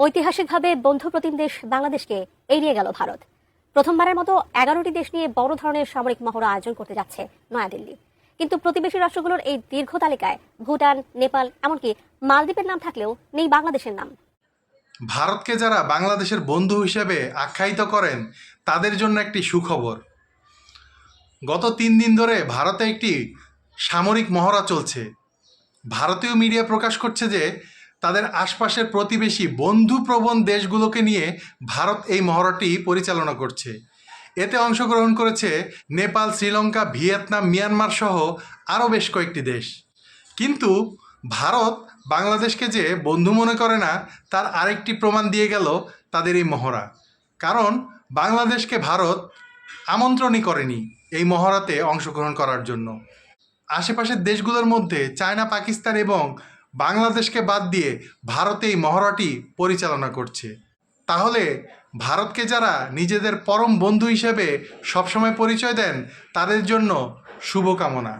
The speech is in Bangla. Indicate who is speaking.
Speaker 1: ঐতিহাসিকভাবে বন্ধুপ্রতিম দেশ বাংলাদেশকে এড়িয়ে গেল ভারত। প্রথমবারের মতো 11টি দেশ নিয়ে বড় ধরনের সামরিক মহড়া আয়োজন করতে যাচ্ছে নয়াদিল্লি। কিন্তু প্রতিবেশী রাষ্ট্রগুলোর এই দীর্ঘ তালিকায় ভুটান, নেপাল, এমনকি মালদ্বীপের নাম থাকলেও নেই বাংলাদেশের নাম।
Speaker 2: ভারতকে যারা বাংলাদেশের বন্ধু হিসেবে আখ্যায়িত করেন তাদের জন্য একটি সুখবর। গত 3 দিন ধরে ভারতে একটি সামরিক মহড়া চলছে। ভারতীয় মিডিয়া প্রকাশ করছে যে তাদের আশপাশের প্রতিবেশী বন্ধুপ্রবণ দেশগুলোকে নিয়ে ভারত এই মহড়াটি পরিচালনা করছে। এতে অংশগ্রহণ করেছে নেপাল, শ্রীলঙ্কা, ভিয়েতনাম, মিয়ানমার সহ আরও বেশ কয়েকটি দেশ। কিন্তু ভারত বাংলাদেশকে যে বন্ধু মনে করে না তার আরেকটি প্রমাণ দিয়ে গেল তাদের এই মহড়া। কারণ বাংলাদেশকে ভারত আমন্ত্রণই করেনি এই মহড়াতে অংশগ্রহণ করার জন্য। আশেপাশের দেশগুলোর মধ্যে চায়না, পাকিস্তান এবং বাংলাদেশকে বাদ দিয়ে ভারত এই মহড়াটি পরিচালনা করছে। তাহলে ভারতকে যারা নিজেদের পরম বন্ধু হিসেবে সবসময় পরিচয় দেন তাদের জন্য শুভকামনা।